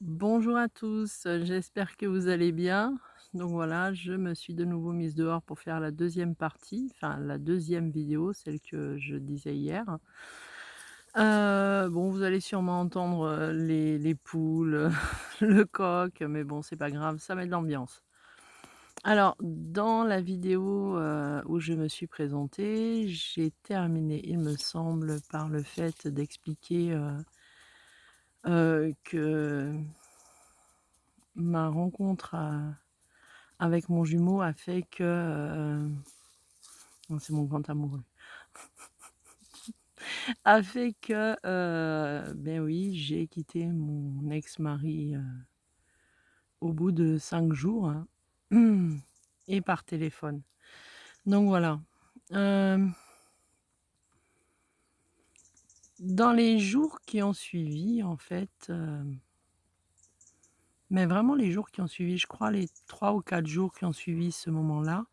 Bonjour à tous, j'espère que vous allez bien. Donc voilà, je me suis de nouveau mise dehors pour faire la deuxième partie, enfin la deuxième vidéo, celle que je disais hier. Bon, vous allez sûrement entendre, les poules, le coq, mais bon, c'est pas grave, ça met de l'ambiance. Alors, dans la vidéo, où je me suis présentée, j'ai terminé, il me semble, par le fait d'expliquer, que ma rencontre, avec mon jumeau a fait que, non, c'est mon grand amoureux, a fait que, beh, oui, j'ai quitté mon ex-mari, au bout de 5 jours, hein, et par téléphone. Donc voilà. Hem, dans les jours qui ont suivi, en fait, mais vraiment les jours qui ont suivi, je crois les 3 ou 4 jours qui ont suivi ce moment-là,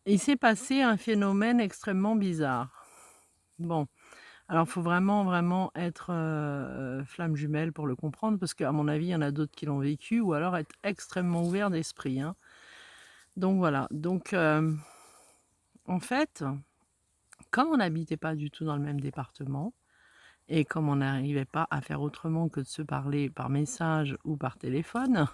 il s'est passé un phénomène extrêmement bizarre. Bon. Alors, faut vraiment, vraiment être, flamme jumelle pour le comprendre parce qu'à mon avis, il y en a d'autres qui l'ont vécu ou alors être extrêmement ouvert d'esprit, hein. Donc voilà, donc en fait, comme on n'habitait pas du tout dans le même département et comme on n'arrivait pas à faire autrement que de se parler par message ou par téléphone,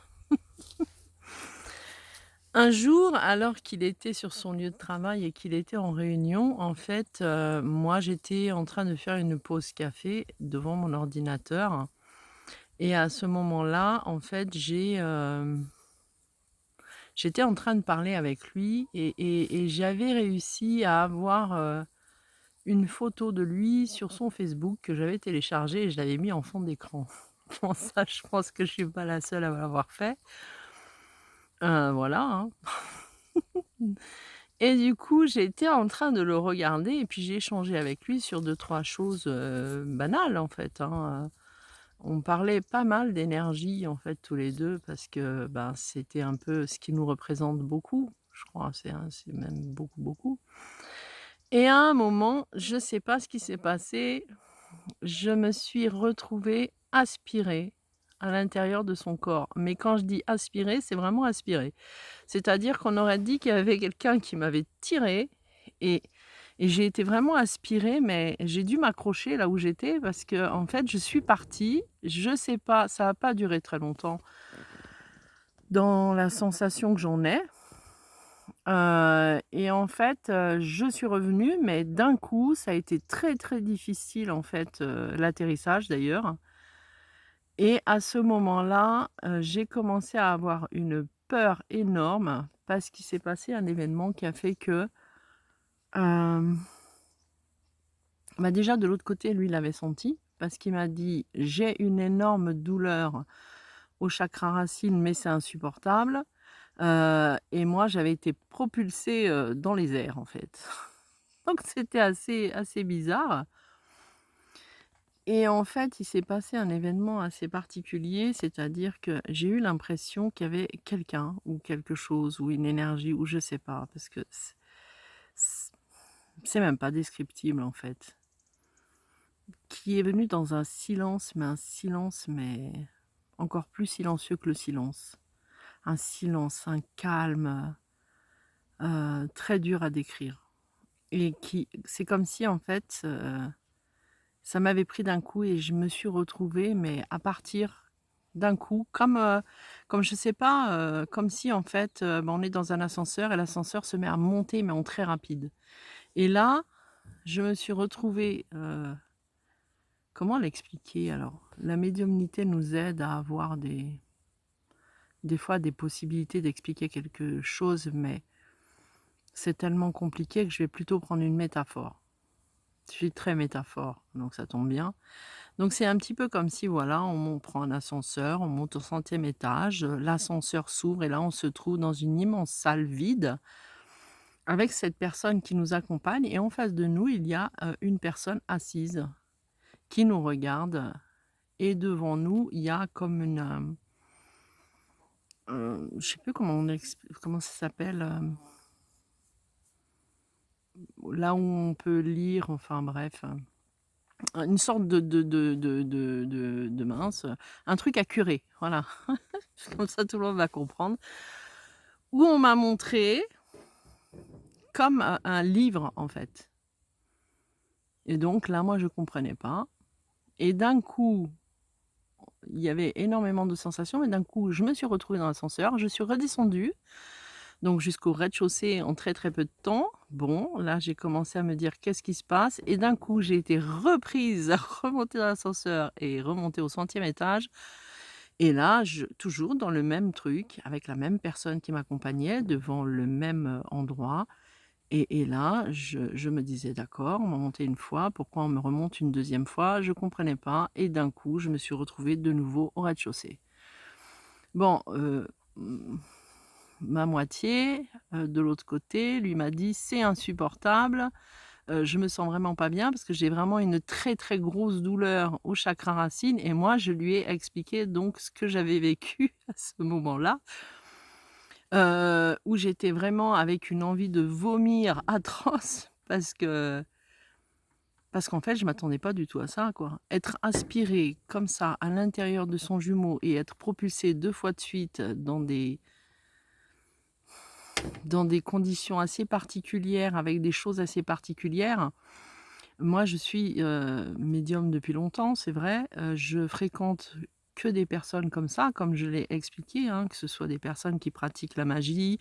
un jour, alors qu'il était sur son lieu de travail et qu'il était en réunion, en fait, moi, j'étais en train de faire une pause café devant mon ordinateur. Et à ce moment-là, en fait, j'étais en train de parler avec lui et j'avais réussi à avoir, une photo de lui sur son Facebook que j'avais téléchargée et je l'avais mis en fond d'écran. Bon ça, je pense que je suis pas la seule à l'avoir fait. Voilà, hein. Et du coup, j'étais en train de le regarder et puis j'ai échangé avec lui sur deux trois choses, banales en fait, hein. On parlait pas mal d'énergie, en fait, tous les 2 parce que, ben, c'était un peu ce qui nous représente beaucoup, je crois, c'est même beaucoup, beaucoup. Et à un moment, je sais pas ce qui s'est passé, je me suis retrouvée aspirée à l'intérieur de son corps. Mais quand je dis aspirée, c'est vraiment aspirée. C'est-à-dire qu'on aurait dit qu'il y avait quelqu'un qui m'avait tirée et et j'ai été vraiment aspirée, mais j'ai dû m'accrocher là où j'étais parce que en fait, je suis partie. Je sais pas, ça a pas duré très longtemps dans la sensation que j'en ai, et en fait, je suis revenue, mais d'un coup, ça a été très, très difficile en fait, l'atterrissage d'ailleurs et à ce moment-là, j'ai commencé à avoir une peur énorme parce qu'il s'est passé un événement qui a fait que, hem, bah, déjà de l'autre côté, lui, il l'avait senti parce qu'il m'a dit: «J'ai une énorme douleur au chakra racine, mais c'est insupportable». Et moi, j'avais été propulsée, dans les airs, en fait. Donc c'était assez bizarre et en fait, il s'est passé un événement assez particulier, c'est-à-dire que j'ai eu l'impression qu'il y avait quelqu'un ou quelque chose ou une énergie ou je sais pas parce que c c'est même pas descriptible, en fait, qui est venu dans un silence, mais encore plus silencieux que le silence. Un silence, un calme, très dur à décrire et qui c'est comme si, en fait, ça m'avait pris d'un coup et je me suis retrouvée, mais à partir d'un coup, comme je sais pas, comme si en fait, bah, on est dans un ascenseur et l'ascenseur se met à monter, mais en très rapide. Et là, je me suis retrouvée, comment l'expliquer alors? La médiumnité nous aide à avoir des fois des possibilités d'expliquer quelque chose, mais c'est tellement compliqué que je vais plutôt prendre une métaphore. Je suis très métaphore, donc ça tombe bien. Donc c'est un petit peu comme si voilà, on prend un ascenseur, on monte au 100e étage, l'ascenseur s'ouvre et là on se trouve dans une immense salle vide avec cette personne qui nous accompagne et en face de nous, il y a, une personne assise qui nous regarde et devant nous, il y a comme une, je sais plus comment ça s'appelle, là où on peut lire, enfin bref, une sorte de mince, un truc à curer, voilà. Comme ça tout le monde va comprendre. Où on m'a montré comme un livre, en fait. Et donc là, moi, je comprenais pas et d'un coup, il y avait énormément de sensations, mais d'un coup, je me suis retrouvée dans l'ascenseur, je suis redescendue, donc jusqu'au rez-de-chaussée en très, très peu de temps. Bon, là, j'ai commencé à me dire: «Qu'est-ce qui se passe?» et d'un coup, j'ai été reprise à remonter dans l'ascenseur et remonter au 100e étage et là, je toujours dans le même truc, avec la même personne qui m'accompagnait, devant le même, endroit. Et là, je me disais: «D'accord, on m'a monté une fois, pourquoi on me remonte une deuxième fois?» Je comprenais pas et d'un coup, je me suis retrouvée de nouveau au rez-de-chaussée. Bon, mmh, ma moitié, de l'autre côté, lui m'a dit: «C'est insupportable, je me sens vraiment pas bien parce que j'ai vraiment une très, très grosse douleur au chakra racine» et moi, je lui ai expliqué donc ce que j'avais vécu à ce moment-là. Où j'étais vraiment avec une envie de vomir atroce parce qu'en fait, je m'attendais pas du tout à ça, quoi. Être aspiré comme ça à l'intérieur de son jumeau et être propulsé 2 fois de suite, dans des conditions assez particulières, avec des choses assez particulières. Moi, je suis, médium depuis longtemps, c'est vrai, je fréquente que des personnes comme ça, comme je l'ai expliqué, hein, que ce soit des personnes qui pratiquent la magie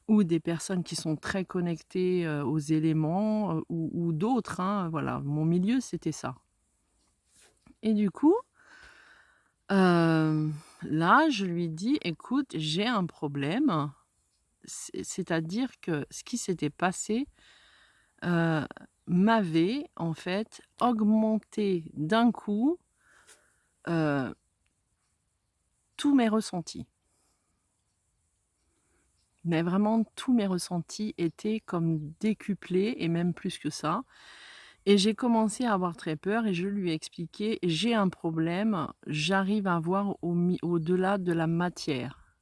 ou des personnes qui sont très connectées, aux éléments, ou d'autres, hein, voilà. Mon milieu, c'était ça et du coup, là, je lui dis: «Écoute, j'ai un problème, c'est-à-dire que ce qui s'était passé, heu, m'avait en fait augmenté d'un coup, heu, tous mes ressentis». Mais vraiment tous mes ressentis étaient comme décuplés et même plus que ça. Et j'ai commencé à avoir très peur et je lui ai expliqué: «J'ai un problème, j'arrive à voir au-delà de la matière»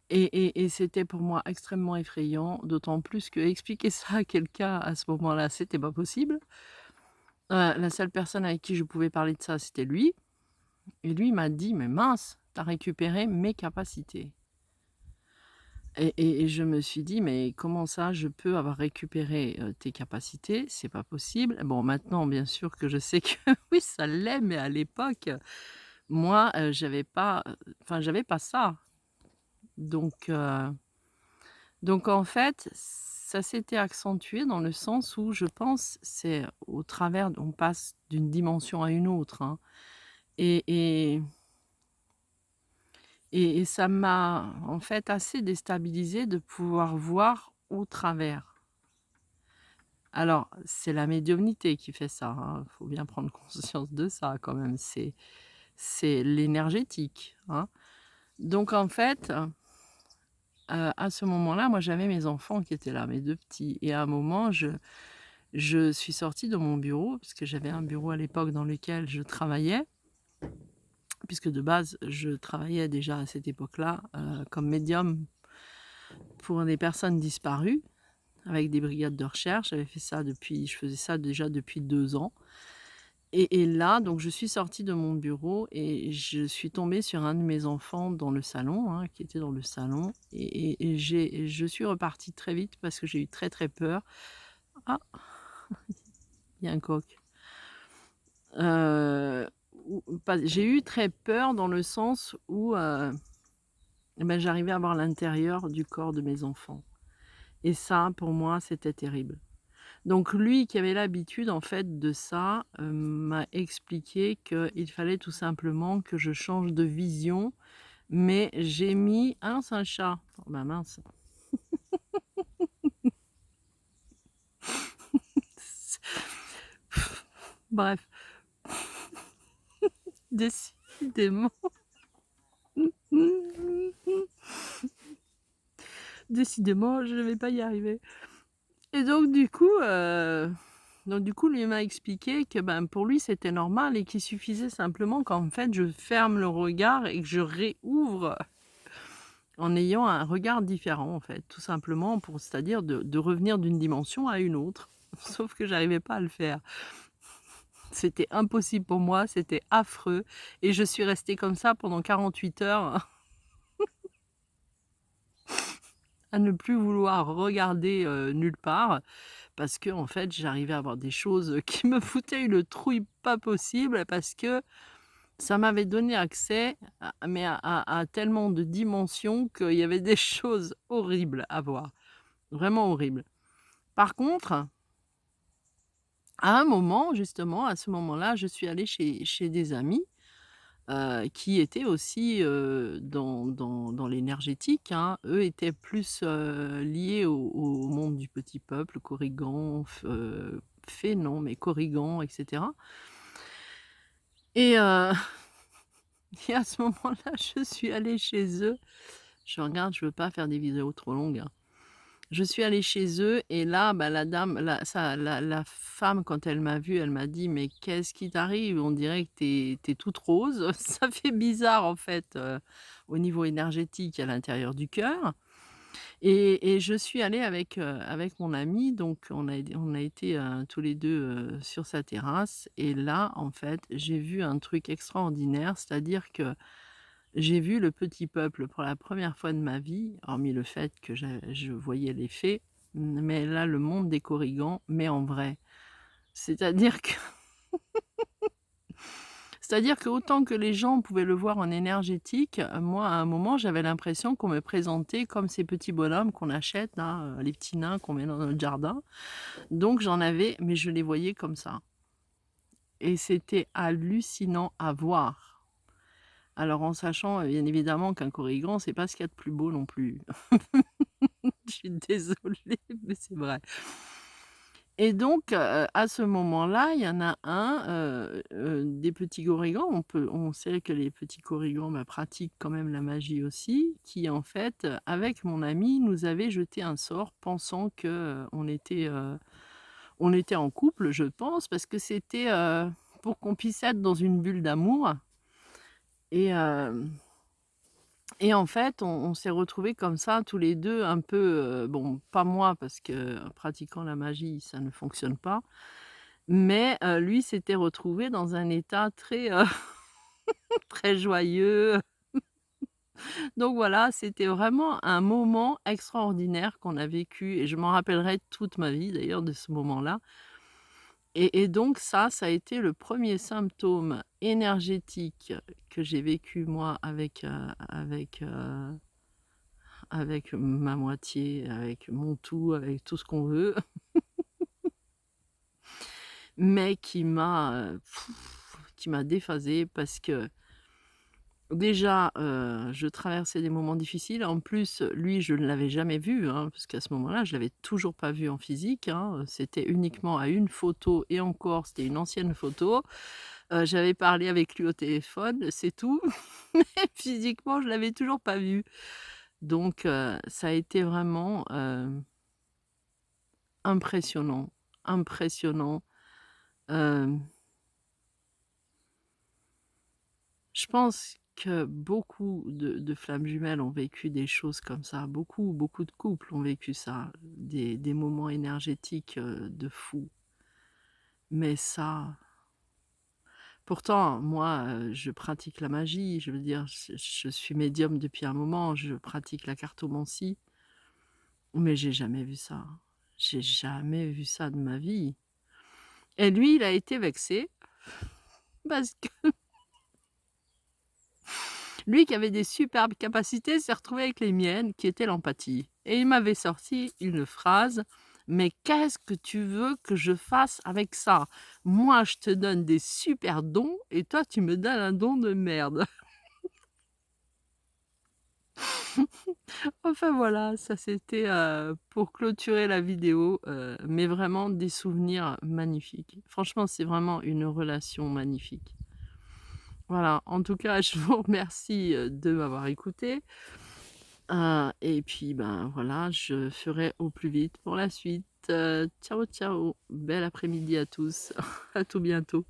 et c'était pour moi extrêmement effrayant, d'autant plus qu'expliquer ça à quelqu'un à ce moment-là, c'était pas possible. La seule personne avec qui je pouvais parler de ça, c'était lui et lui m'a dit: «Mais mince, tu as récupéré mes capacités». Et je me suis dit: «Mais comment ça, je peux avoir récupéré, tes capacités? C'est pas possible». Bon, maintenant, bien sûr que je sais que oui, ça l'est, mais à l'époque, moi, j'avais pas ça. Donc en fait, ça s'était accentué dans le sens où je pense, c'est au travers on passe d'une dimension à une autre, hein et et et ça m'a, en fait, assez déstabilisée de pouvoir voir au travers. Alors, c'est la médiumnité qui fait ça, hein, faut bien prendre conscience de ça quand même, c'est l'énergétique, hein. Donc en fait, à ce moment-là, moi j'avais mes enfants qui étaient là, mes 2 petits et à un moment je suis sortie de mon bureau, parce que j'avais un bureau à l'époque dans lequel je travaillais, puisque de base je travaillais déjà à cette époque-là, comme médium pour des personnes disparues, avec des brigades de recherche. Je faisais ça déjà depuis 2 ans. Et là, donc je suis sortie de mon bureau et je suis tombée sur un de mes enfants dans le salon, hein, qui était dans le salon et je suis repartie très vite parce que j'ai eu très, très peur. Ah, il y a un coq. Ou pas j'ai eu très peur dans le sens où, j'arrivais à voir l'intérieur du corps de mes enfants et ça, pour moi, c'était terrible. Donc lui qui avait l'habitude en fait de ça, m'a expliqué qu'il fallait tout simplement que je change de vision, mais j'ai mis ah non c'est un chat. Oh bah mince. Bref, décidément décidément je ne vais pas y arriver et donc du coup lui m'a expliqué que, ben, pour lui c'était normal et qu'il suffisait simplement qu'en fait je ferme le regard et que je réouvre en ayant un regard différent, en fait, tout simplement c'est-à-dire de revenir d'une dimension à une autre. Sauf que j'arrivais pas à le faire. C'était impossible pour moi, c'était affreux et je suis restée comme ça pendant 48 heures à ne plus vouloir regarder, nulle part parce que en fait, j'arrivais à voir des choses, qui me foutaient une trouille pas possible parce que ça m'avait donné accès à tellement de dimensions qu'il y avait des choses horribles à voir, vraiment horribles. Par contre, à un moment, justement, à ce moment-là, je suis allée chez des amis, qui étaient aussi, dans l'énergétique, hein. Eux étaient plus, liés au monde du petit peuple, Corrigan, fée non, mais Corrigan et cetera et et à ce moment-là, je suis allée chez eux. Je regarde, je veux pas faire des vidéos trop longues, hein. Je suis allée chez eux et là, bah, la dame, la femme quand elle m'a vue, elle m'a dit: «Mais qu'est-ce qui t'arrive? On dirait que tu es toute rose». Ça fait bizarre en fait, au niveau énergétique à l'intérieur du cœur et je suis allée avec mon ami, donc on a été, tous les 2 sur sa terrasse et là, en fait, j'ai vu un truc extraordinaire, c'est-à-dire que j'ai vu le petit peuple pour la première fois de ma vie, hormis le fait que je voyais les fées, mais là, le monde des Corrigans, mais en vrai. C'est-à-dire que c'est-à-dire qu'autant que les gens pouvaient le voir en énergétique, moi, à un moment, j'avais l'impression qu'on me présentait comme ces petits bonhommes qu'on achète là, les petits nains qu'on met dans notre jardin. Donc j'en avais mais je les voyais comme ça et c'était hallucinant à voir. Alors en sachant, bien évidemment qu'un Corrigan, c'est pas ce qu'il y a de plus beau non plus. Je suis désolée, mais c'est vrai. Et donc, à ce moment-là, il y en a un, des petits corrigans, on sait que les petits corrigans, bah, pratiquent quand même la magie aussi, qui en fait, avec mon ami, nous avait jeté un sort pensant que, on était en couple, je pense, parce que c'était, pour qu'on puisse être dans une bulle d'amour et hem et en fait, on s'est retrouvés comme ça tous les 2 un peu, bon, pas moi parce que pratiquant la magie, ça ne fonctionne pas, mais lui s'était retrouvé dans un état très, très joyeux. Donc voilà, c'était vraiment un moment extraordinaire qu'on a vécu et je m'en rappellerai toute ma vie d'ailleurs de ce moment-là et donc ça a été le premier symptôme énergétique que j'ai vécu moi avec ma moitié, avec mon tout, avec tout ce qu'on veut, mais qui m'a déphasée parce que déjà, je traversais des moments difficiles. En plus, lui, je ne l'avais jamais vu, hein, parce qu'à ce moment-là, je l'avais toujours pas vu en physique, hein, c'était uniquement à une photo et encore, c'était une ancienne photo. J'avais parlé avec lui au téléphone, c'est tout, mais physiquement, je l'avais toujours pas vu. Donc ça a été vraiment, impressionnant, impressionnant. Hem, je pense que beaucoup de flammes jumelles ont vécu des choses comme ça. Beaucoup, beaucoup de couples ont vécu ça, des moments énergétiques, de fou. Mais ça pourtant moi, je pratique la magie, je veux dire, je suis médium depuis un moment, je pratique la cartomancie, mais j'ai jamais vu ça. J'ai jamais vu ça de ma vie et lui, il a été vexé parce lui qui avait des superbes capacités s'est retrouvé avec les miennes qui étaient l'empathie et il m'avait sorti une phrase: «Mais qu'est-ce que tu veux que je fasse avec ça? Moi je te donne des super dons et toi tu me donnes un don de merde». Enfin voilà, ça c'était, pour clôturer la vidéo, mais vraiment des souvenirs magnifiques. Franchement, c'est vraiment une relation magnifique. Voilà, en tout cas, je vous remercie, de m'avoir écoutée. Et puis, ben, voilà, je ferai au plus vite pour la suite. Ciao, ciao. Bel après-midi à tous. À tout bientôt.